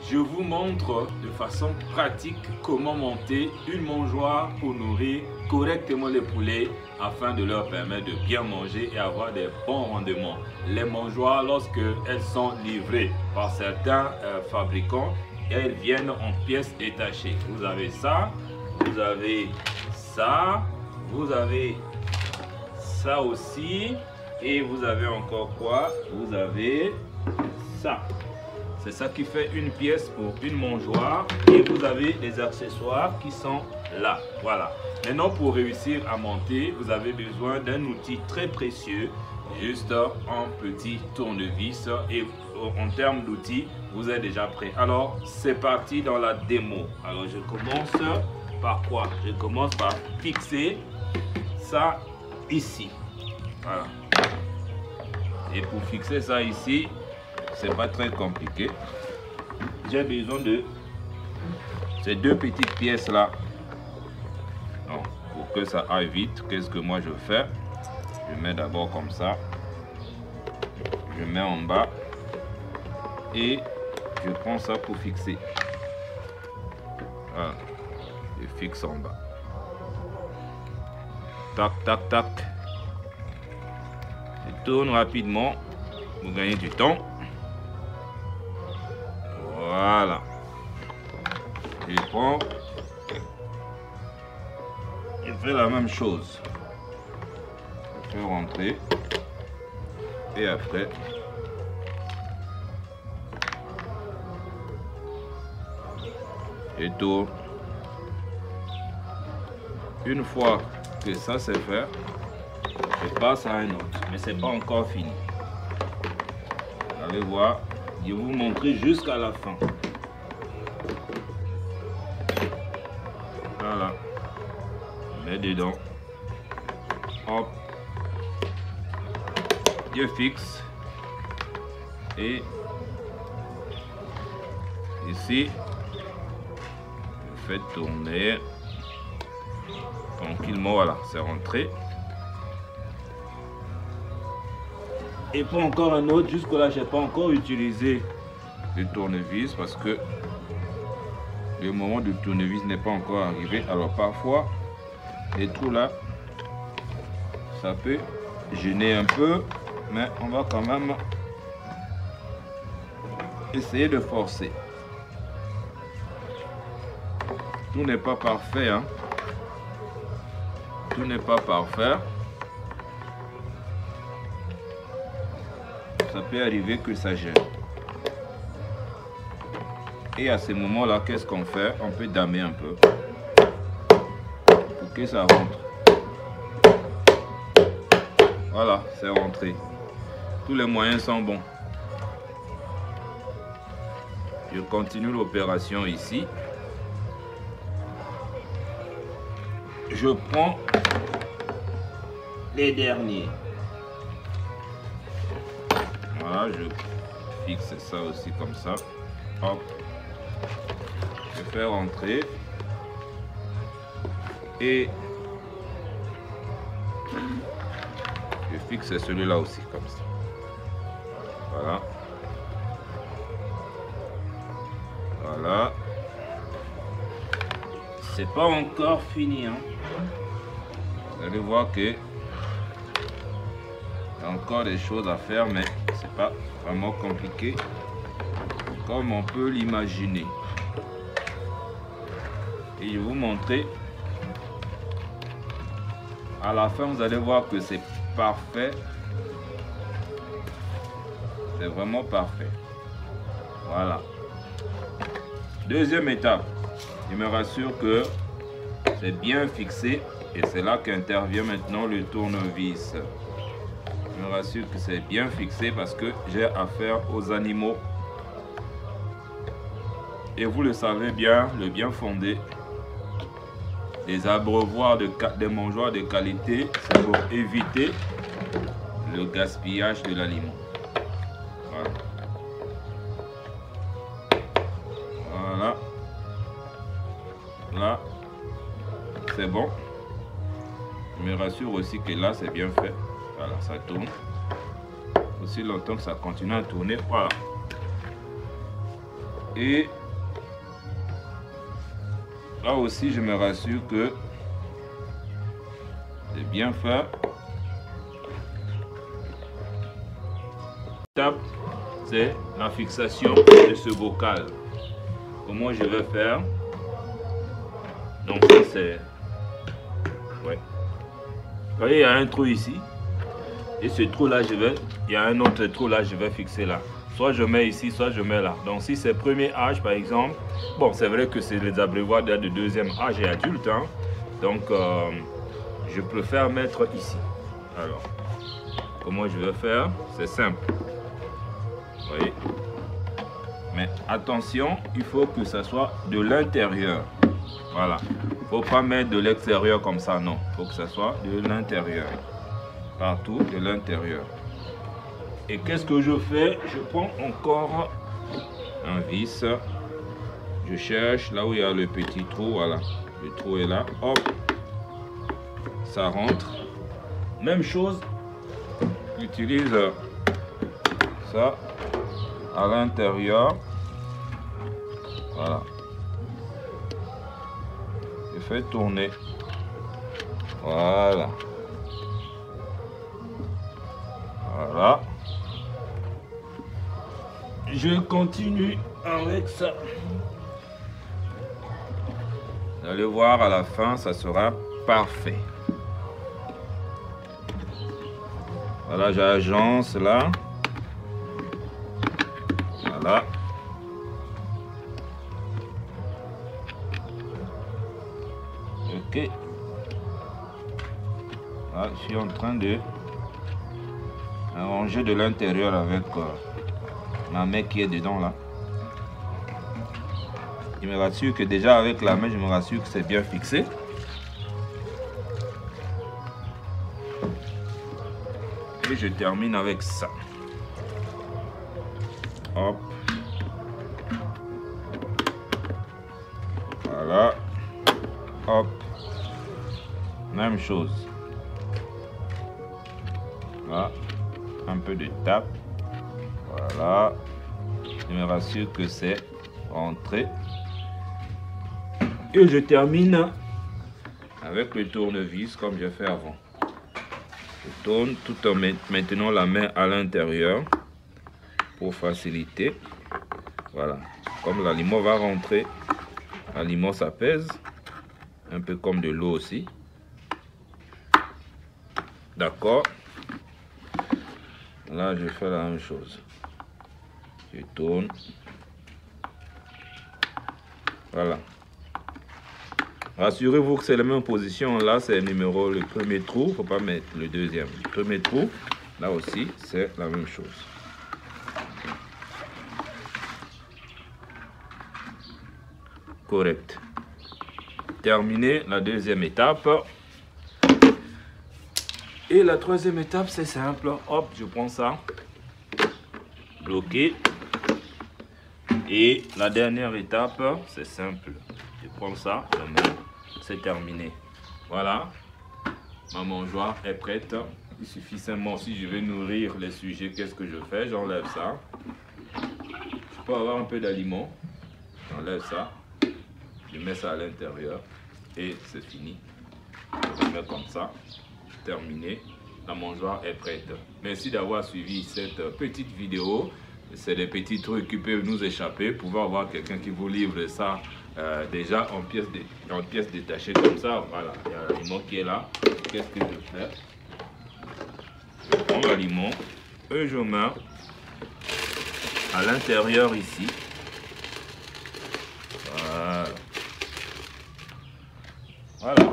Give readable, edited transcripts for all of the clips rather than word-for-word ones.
je vous montre de façon pratique comment monter une mangeoire pour nourrir correctement les poulets afin de leur permettre de bien manger et avoir des bons rendements. Les mangeoires, lorsque elles sont livrées par certains fabricants, elles viennent en pièces détachées. Vous avez ça, vous avez ça, vous avez ça aussi, et vous avez encore quoi? Vous avez ça. C'est ça qui fait une pièce pour une mangeoire, et vous avez des accessoires qui sont là. Voilà. Maintenant, pour réussir à monter, vous avez besoin d'un outil très précieux, juste un petit tournevis, et en termes d'outils, vous êtes déjà prêt. Alors, c'est parti dans la démo. Alors, je commence par quoi? Je commence par fixer ça ici. Voilà. Et pour fixer ça ici, c'est pas très compliqué. J'ai besoin de ces deux petites pièces là. Donc, pour que ça aille vite, qu'est-ce que moi je fais? Je mets d'abord comme ça. Je mets en bas. Et je prends ça pour fixer. Voilà. Je fixe en bas. Tac, tac, tac. Je tourne rapidement pour gagner du temps. Voilà. Je prends. Je fais la même chose. Je fais rentrer. Et après. Je tourne. Une fois que ça c'est fait, je passe à un autre. Mais c'est pas encore fini. Vous allez voir. Je vais vous montrer jusqu'à la fin. Voilà. Je mets dedans. Hop. Je fixe. Et ici, je fais tourner. Tranquillement, voilà, c'est rentré. Et pour encore un autre, jusque-là, je n'ai pas encore utilisé le tournevis parce que le moment du tournevis n'est pas encore arrivé. Alors parfois, les trous là, ça peut gêner un peu, mais on va quand même essayer de forcer. Tout n'est pas parfait, hein. Tout n'est pas parfait. Ça peut arriver que ça gêne. Et à ce moment-là, qu'est-ce qu'on fait? On peut damer un peu pour que ça rentre. Voilà, c'est rentré. Tous les moyens sont bons. Je continue l'opération ici. Je prends les derniers. Voilà, je fixe ça aussi comme ça. Hop. Je fais rentrer. Et je fixe celui-là aussi comme ça. Voilà. Voilà. C'est pas encore fini, hein. Vous allez voir que il y a encore des choses à faire, mais c'est pas vraiment compliqué comme on peut l'imaginer. Et je vais vous montrer. À la fin, vous allez voir que c'est parfait. C'est vraiment parfait. Voilà. Deuxième étape. Je me rassure que c'est bien fixé. Et c'est là qu'intervient maintenant le tournevis. Je me rassure que c'est bien fixé parce que j'ai affaire aux animaux. Et vous le savez bien, le bien fondé, les abreuvoirs, des mangeoires de qualité, c'est pour éviter le gaspillage de l'aliment. Voilà. Voilà. Là, c'est bon. Je me rassure aussi que là, c'est bien fait. Voilà, ça tourne. Aussi longtemps que ça continue à tourner. Voilà. Et là aussi, je me rassure que c'est bien fait. L'étape, c'est la fixation de ce bocal. Comment je vais faire? Donc ça c'est... Ouais. Vous voyez, il y a un trou ici. Et ce trou là, il y a un autre trou là, je vais fixer là. Soit je mets ici, soit je mets là. Donc si c'est premier âge par exemple, bon c'est vrai que c'est les abreuvoirs de deuxième âge et adulte. Hein. Donc je préfère mettre ici. Alors, comment je vais faire? C'est simple. Vous voyez? Mais attention, il faut que ça soit de l'intérieur. Voilà. Il ne faut pas mettre de l'extérieur comme ça, non. Il faut que ça soit de l'intérieur. Partout de l'intérieur. Et qu'est-ce que je fais? Je prends encore un vis. Je cherche là où il y a le petit trou. Voilà. Le trou est là. Hop. Ça rentre. Même chose. J'utilise ça à l'intérieur. Voilà. Je fais tourner. Voilà. Voilà. Je continue avec ça. Vous allez voir à la fin, ça sera parfait. Voilà, j'agence là. Voilà. Ok. Là, je suis en train de arranger de l'intérieur avec ma main qui est dedans là. Je me rassure que déjà avec la main, je me rassure que c'est bien fixé. Et je termine avec ça. Hop. Voilà. Hop. Même chose. Là. Un peu de tape. Voilà. Je me rassure que c'est rentré. Et je termine avec le tournevis comme j'ai fait avant. Je tourne tout en maintenant la main à l'intérieur pour faciliter. Voilà. Comme l'aliment va rentrer, l'aliment ça pèse. Un peu comme de l'eau aussi. D'accord. Là, je fais la même chose. Je tourne. Voilà. Rassurez-vous que c'est la même position. Là, c'est le premier trou. Il ne faut pas mettre le deuxième. Le premier trou, là aussi, c'est la même chose. Correct. Terminé la deuxième étape. Et la troisième étape, c'est simple. Hop, je prends ça. Bloqué. Et la dernière étape, c'est simple. Je prends ça, je mets. C'est terminé. Voilà. Ma mangeoire est prête. Il suffit seulement, si je veux nourrir les sujets, qu'est-ce que je fais? J'enlève ça. Je peux avoir un peu d'aliment. J'enlève ça. Je mets ça à l'intérieur. Et c'est fini. Je mets comme ça. Terminé. La mangeoire est prête. Merci d'avoir suivi cette petite vidéo. C'est des petits trucs qui peuvent nous échapper. Vous pouvez avoir quelqu'un qui vous livre ça déjà en pièces détachées comme ça. Voilà, il y a l'aliment qui est là. Qu'est-ce que je fais? Je prends l'aliment et je mets à l'intérieur ici. Voilà. Voilà.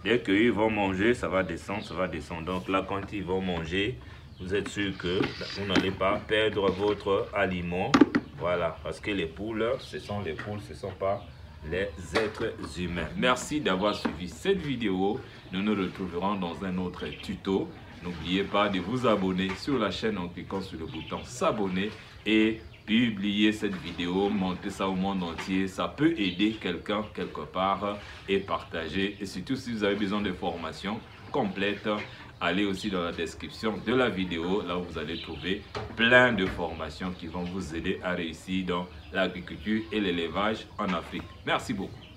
Dès qu'ils vont manger, ça va descendre, ça va descendre. Donc là, quand ils vont manger, vous êtes sûr que vous n'allez pas perdre votre aliment. Voilà, parce que les poules, ce sont les poules, ce ne sont pas les êtres humains. Merci d'avoir suivi cette vidéo. Nous nous retrouverons dans un autre tuto. N'oubliez pas de vous abonner sur la chaîne en cliquant sur le bouton s'abonner et publier cette vidéo, montrer ça au monde entier. Ça peut aider quelqu'un quelque part et partager. Et surtout si vous avez besoin de formations complètes, allez aussi dans la description de la vidéo. Là où vous allez trouver plein de formations qui vont vous aider à réussir dans l'agriculture et l'élevage en Afrique. Merci beaucoup.